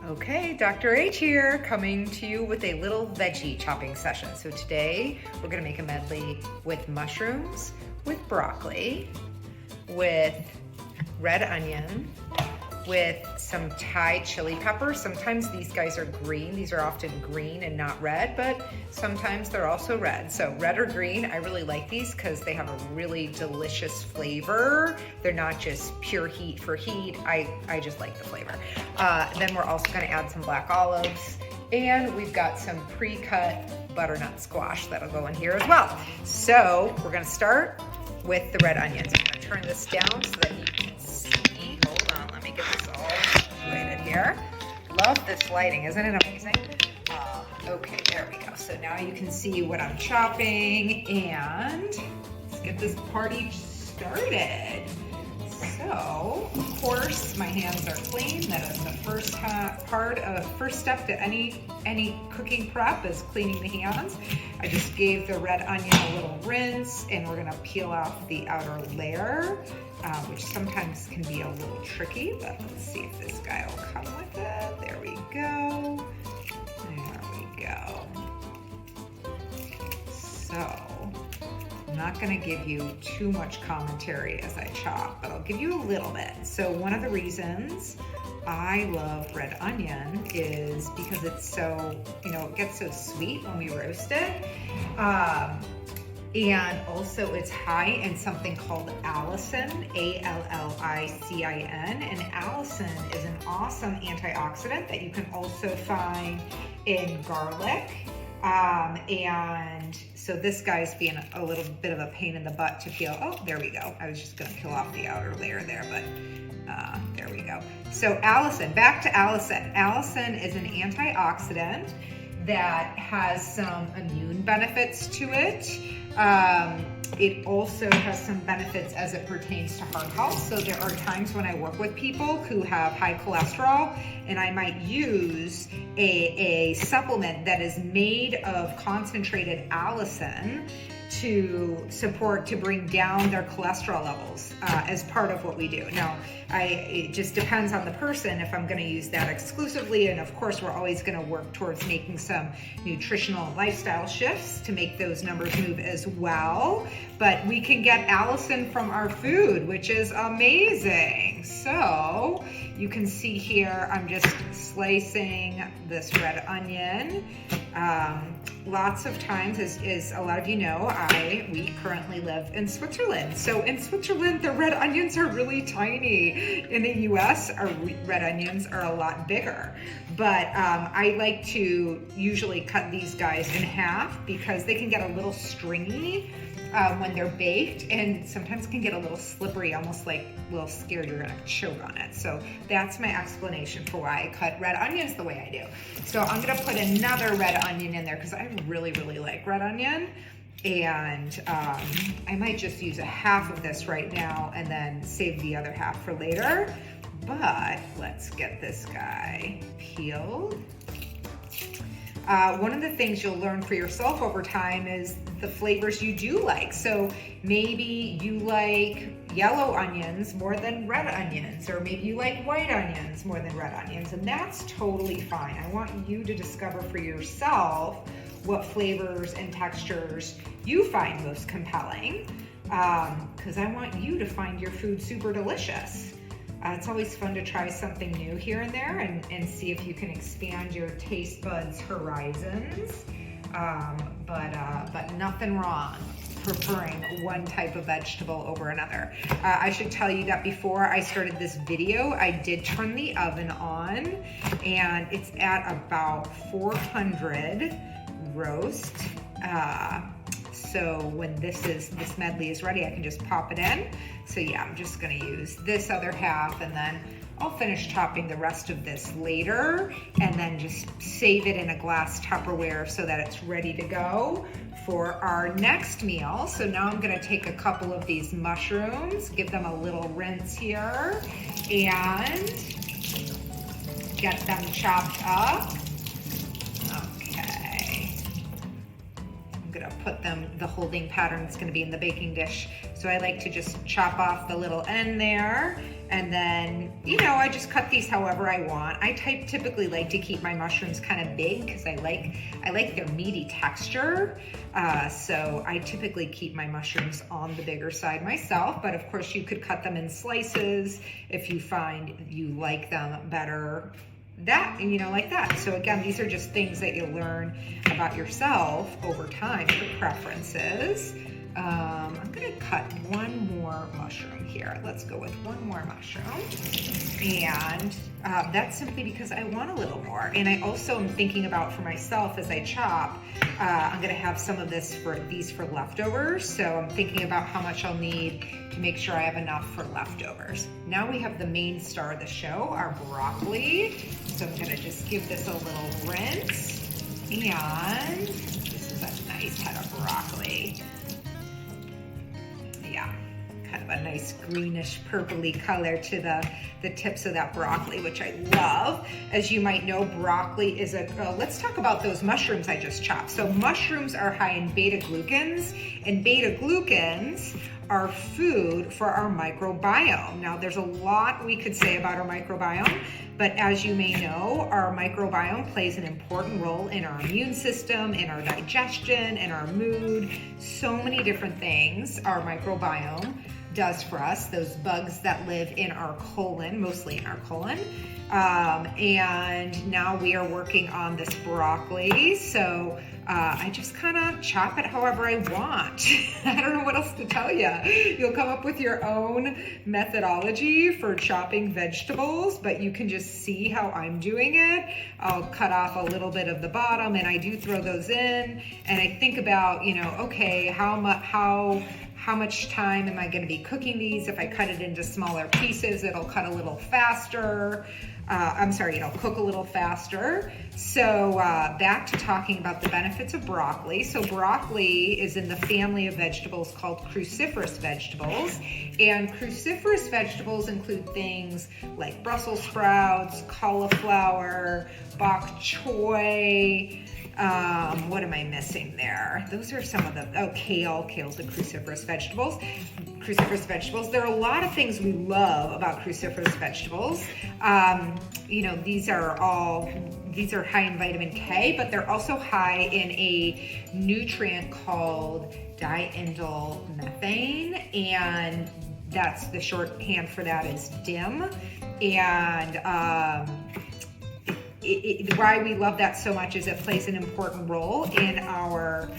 Okay, Dr. H here, coming to you with a little veggie chopping session. So today we're gonna make a medley with mushrooms, with broccoli, with red onion, with some Thai chili pepper. Sometimes these guys are green. These are often green and not red, but sometimes they're also red. So red or green, I really like these because they have a really delicious flavor. They're not just pure heat for heat. I just like the flavor. Then we're also gonna add some black olives, and we've got some pre-cut butternut squash that'll go in here as well. So we're gonna start with the red onions. I'm gonna turn this down so that you can see. Hold on, let me get this all situated here. Love this lighting, isn't it amazing? Okay, there we go. So now you can see what I'm chopping, and let's get this party started. So, of course, my hands are clean. That is the first step to any cooking prep is cleaning the hands. I just gave the red onion a little rinse, and we're gonna peel off the outer layer, which sometimes can be a little tricky, but let's see if this guy will come with it. There we go. There we go. So, I'm not gonna give you too much commentary as I chop, but I'll give you a little bit. So one of the reasons I love red onion is because it's so, it gets so sweet when we roast it. And also it's high in something called allicin, A-L-L-I-C-I-N. And allicin is an awesome antioxidant that you can also find in garlic. And so this guy's being a little bit of a pain in the butt to peel. Oh, there we go. I was just gonna peel off the outer layer there, but there we go. So allicin, back to allicin. Allicin is an antioxidant that has some immune benefits to it. It also has some benefits as it pertains to heart health. So there are times when I work with people who have high cholesterol, and I might use a supplement that is made of concentrated allicin to bring down their cholesterol levels as part of what we do. Now, it just depends on the person if I'm gonna use that exclusively, and of course we're always gonna work towards making some nutritional and lifestyle shifts to make those numbers move as well. But we can get allicin from our food, which is amazing. So you can see here, I'm just slicing this red onion. Lots of times, as a lot of you know, we currently live in Switzerland. So in Switzerland, the red onions are really tiny. In the US, our red onions are a lot bigger. But I like to usually cut these guys in half because they can get a little stringy when they're baked, and sometimes can get a little slippery, almost like a little scared you're gonna choke on it. So that's my explanation for why I cut red onions the way I do. So I'm gonna put another red onion in there because I really, really like red onion. And I might just use a half of this right now and then save the other half for later. But let's get this guy peeled. One of the things you'll learn for yourself over time is the flavors you do like. So maybe you like yellow onions more than red onions, or maybe you like white onions more than red onions, and that's totally fine. I want you to discover for yourself what flavors and textures you find most compelling, because I want you to find your food super delicious. It's always fun to try something new here and there and see if you can expand your taste buds horizons. But nothing wrong preferring one type of vegetable over another. I should tell you that before I started this video, I did turn the oven on, and it's at about 400 roast. So when this medley is ready, I can just pop it in. So yeah, I'm just gonna use this other half, and then I'll finish chopping the rest of this later, and then just save it in a glass Tupperware so that it's ready to go for our next meal. So now I'm gonna take a couple of these mushrooms, give them a little rinse here, and get them chopped up. Okay. I'm gonna put them, the holding pattern is gonna be in the baking dish. So So I like to just chop off the little end there. And then, you know, I just cut these however I want. I typically like to keep my mushrooms kind of big because I like their meaty texture. So I typically keep my mushrooms on the bigger side myself, but of course you could cut them in slices if you find you like them better like that. So again, these are just things that you learn about yourself over time, your preferences. I'm gonna cut one more mushroom here. Let's go with one more mushroom. And that's simply because I want a little more. And I also am thinking about for myself as I chop, I'm gonna have some of these for leftovers. So I'm thinking about how much I'll need to make sure I have enough for leftovers. Now we have the main star of the show, our broccoli. So I'm gonna just give this a little rinse. And this is a nice head of broccoli. Yeah, kind of a nice greenish purpley color to the tips of that broccoli, which I love. As you might know, broccoli is let's talk about those mushrooms I just chopped. So mushrooms are high in beta glucans, and beta glucans are food for our microbiome. Now there's a lot we could say about our microbiome, but as you may know, our microbiome plays an important role in our immune system, in our digestion, in our mood, so many different things our microbiome does for us, those bugs that live in our colon, mostly in our colon. And now we are working on this broccoli. So I just kind of chop it however I want. I don't know what else to tell you. You'll come up with your own methodology for chopping vegetables, but you can just see how I'm doing it. I'll cut off a little bit of the bottom, and I do throw those in, and I think about, okay, how much time am I going to be cooking these? If I cut it into smaller pieces, it'll cut a little faster. It'll cook a little faster. So back to talking about the benefits of broccoli. So broccoli is in the family of vegetables called cruciferous vegetables. And cruciferous vegetables include things like Brussels sprouts, cauliflower, bok choy. What am I missing there? Those are some of the, kale. Kale's a cruciferous vegetables. There are a lot of things we love about cruciferous vegetables. These are high in vitamin K, but they're also high in a nutrient called diindolylmethane, and that's the shorthand for that is DIM. And why we love that so much is it plays an important role in our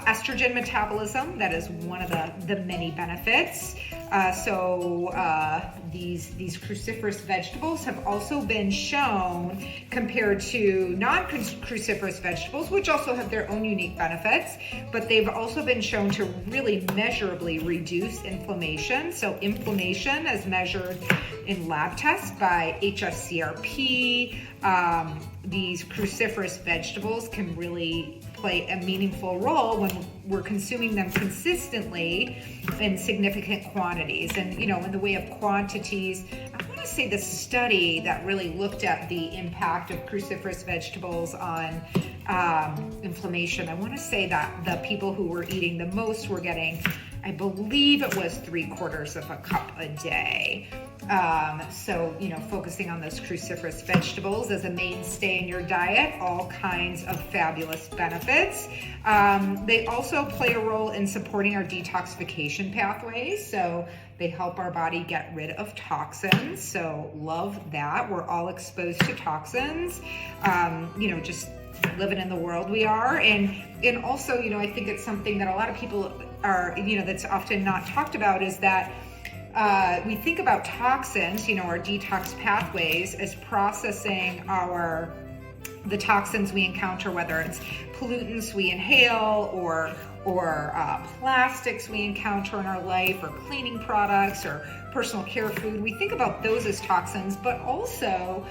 estrogen metabolism. That is one of the many benefits. These cruciferous vegetables have also been shown compared to non-cruciferous vegetables, which also have their own unique benefits, but they've also been shown to really measurably reduce inflammation. So inflammation as measured in lab tests by HSCRP. These cruciferous vegetables can really play a meaningful role when we're consuming them consistently in significant quantities. And, in the way of quantities, I want to say the study that really looked at the impact of cruciferous vegetables on inflammation, I want to say that the people who were eating the most were getting, I believe it was 3/4 of a cup a day. Focusing on those cruciferous vegetables as a mainstay in your diet, all kinds of fabulous benefits. They also play a role in supporting our detoxification pathways. So they help our body get rid of toxins. So love that. We're all exposed to toxins, just living in the world we are. And also, I think it's something that a lot of people are, that's often not talked about, is that we think about toxins, our detox pathways, as processing the toxins we encounter, whether it's pollutants we inhale or plastics we encounter in our life, or cleaning products or personal care food. We think about those as toxins, but also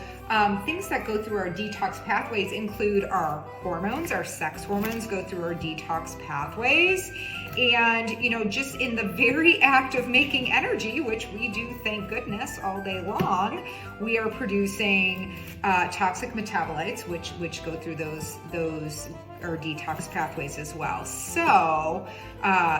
things that go through our detox pathways include our hormones. Our sex hormones go through our detox pathways. And, just in the very act of making energy, which we do, thank goodness, all day long, we are producing toxic metabolites, which go through those or detox pathways as well. So,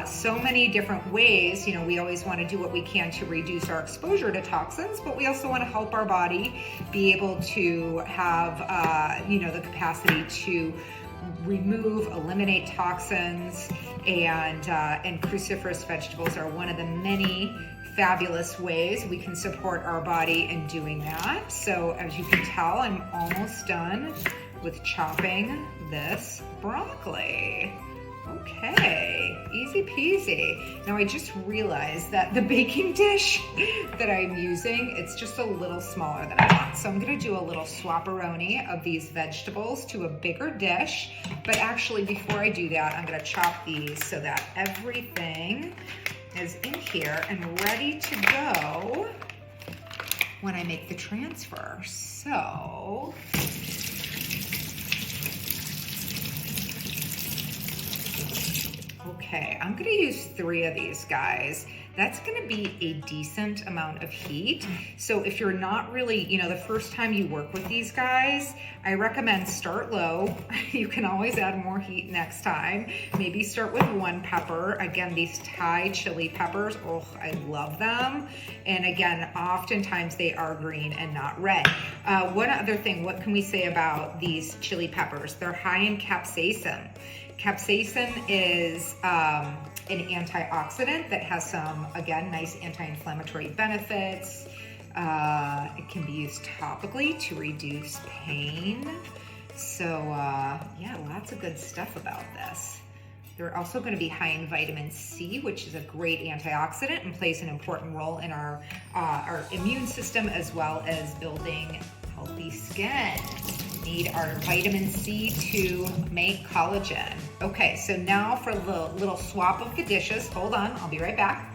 so many different ways. You know, we always want to do what we can to reduce our exposure to toxins, but we also want to help our body be able to have, you know, the capacity to remove, eliminate toxins, and cruciferous vegetables are one of the many fabulous ways we can support our body in doing that. So as you can tell, I'm almost done with chopping this broccoli. Okay, easy peasy. Now I just realized that the baking dish that I'm using, it's just a little smaller than I want. So I'm gonna do a little swapperoni of these vegetables to a bigger dish. But actually before I do that, I'm gonna chop these so that everything is in here and ready to go when I make the transfer. So, okay, I'm gonna use 3 of these guys. That's gonna be a decent amount of heat. So if you're not really, you know, the first time you work with these guys, I recommend start low. You can always add more heat next time. Maybe start with 1 pepper. Again, these Thai chili peppers, oh, I love them. And again, oftentimes they are green and not red. One other thing, what can we say about these chili peppers? They're high in capsaicin. Capsaicin is an antioxidant that has some, again, nice anti-inflammatory benefits. It can be used topically to reduce pain. So yeah, lots of good stuff about this. They're also going to be high in vitamin C, which is a great antioxidant and plays an important role in our immune system as well as building healthy skin. Need our vitamin C to make collagen. Okay, so now for a little swap of the dishes. Hold on, I'll be right back.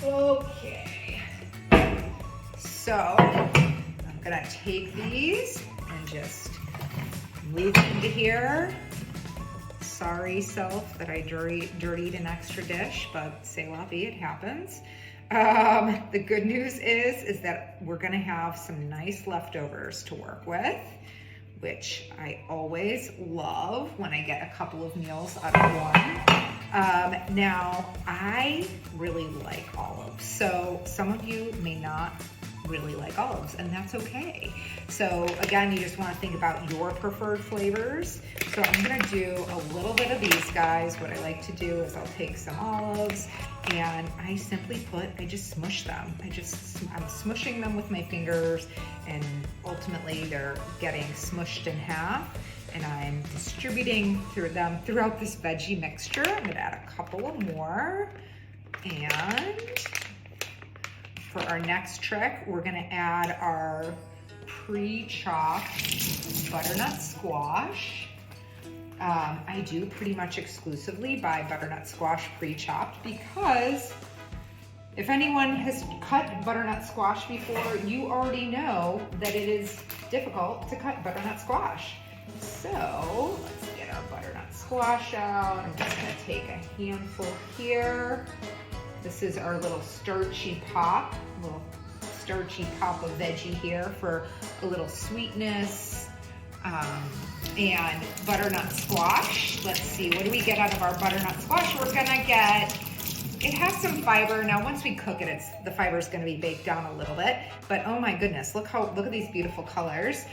Okay, so I'm gonna take these and just move them into here. Sorry, self, that I dirtied an extra dish, but c'est la vie, it happens. The good news is that we're gonna have some nice leftovers to work with, which I always love when I get a couple of meals out of one. Now, I really like olives, so some of you may not really like olives, and that's okay. So again, you just want to think about your preferred flavors. So I'm going to do a little bit of these guys. What I like to do is I'll take some olives and I just smush them. I'm smushing them with my fingers, and ultimately they're getting smushed in half, and I'm distributing throughout this veggie mixture. I'm going to add a couple of more, and for our next trick, we're gonna add our pre-chopped butternut squash. I do pretty much exclusively buy butternut squash pre-chopped because if anyone has cut butternut squash before, you already know that it is difficult to cut butternut squash. So let's get our butternut squash out. I'm just gonna take a handful here. This is our little starchy pop of veggie here for a little sweetness. And butternut squash. Let's see, what do we get out of our butternut squash? We're gonna get, it has some fiber. Now, once we cook it, the fiber is gonna be baked down a little bit, but oh my goodness, look at these beautiful colors.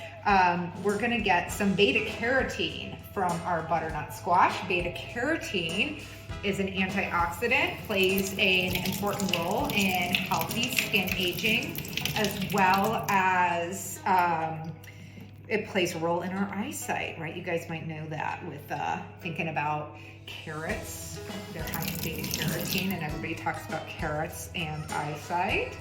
We're gonna get some beta carotene from our butternut squash. Beta carotene is an antioxidant, plays an important role in healthy skin aging, as well as it plays a role in our eyesight, right? You guys might know that with thinking about carrots. They're high in beta carotene, and everybody talks about carrots and eyesight.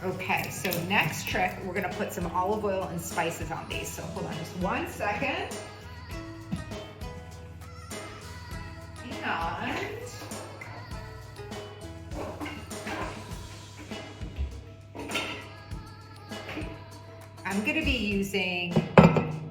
Okay, so next trick, we're gonna put some olive oil and spices on these. So hold on just 1 second. And I'm going to be using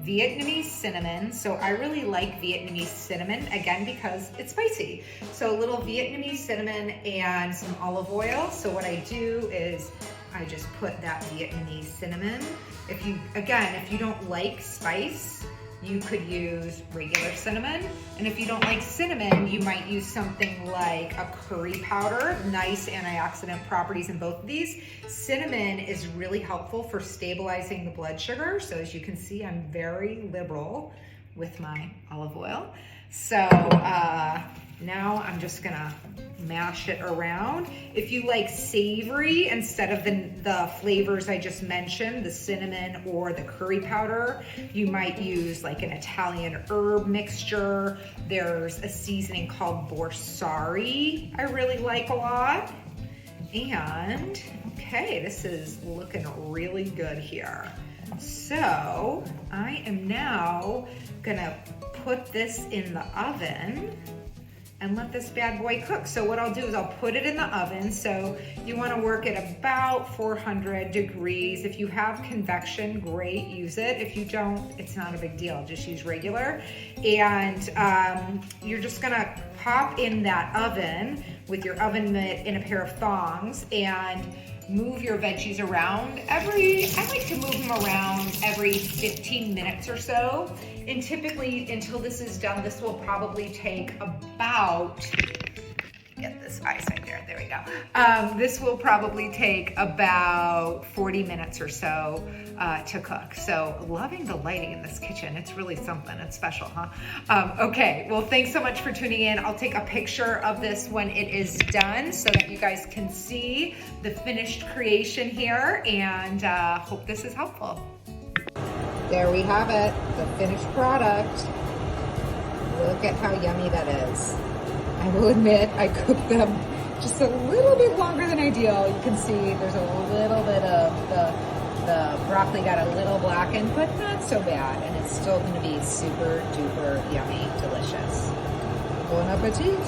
Vietnamese cinnamon. So I really like Vietnamese cinnamon, again, because it's spicy. So a little Vietnamese cinnamon and some olive oil. So what I do is I just put that Vietnamese cinnamon. If you don't like spice, you could use regular cinnamon. And if you don't like cinnamon, you might use something like a curry powder. Nice antioxidant properties in both of these. Cinnamon is really helpful for stabilizing the blood sugar. So as you can see, I'm very liberal with my olive oil. So now I'm just gonna mash it around. If you like savory instead of the flavors I just mentioned, the cinnamon or the curry powder, you might use like an Italian herb mixture. There's a seasoning called borsari I really like a lot. And okay, this is looking really good here. So I am now gonna put this in the oven and let this bad boy cook. So what I'll do is I'll put it in the oven. So you wanna work at about 400 degrees. If you have convection, great, use it. If you don't, it's not a big deal, just use regular. And you're just gonna pop in that oven with your oven mitt in a pair of thongs and move your veggies around I like to move them around every 15 minutes or so. And typically until this is done, this will probably take about, get this eyesight there we go. This will probably take about 40 minutes or so to cook. So loving the lighting in this kitchen. It's really something, it's special, huh? Okay, well, thanks so much for tuning in. I'll take a picture of this when it is done so that you guys can see the finished creation here, and hope this is helpful. There we have it, the finished product. Look at how yummy that is. I will admit I cooked them just a little bit longer than ideal. You can see there's a little bit of the broccoli got a little blackened, but not so bad. And it's still gonna be super duper yummy, delicious. Bon appetit.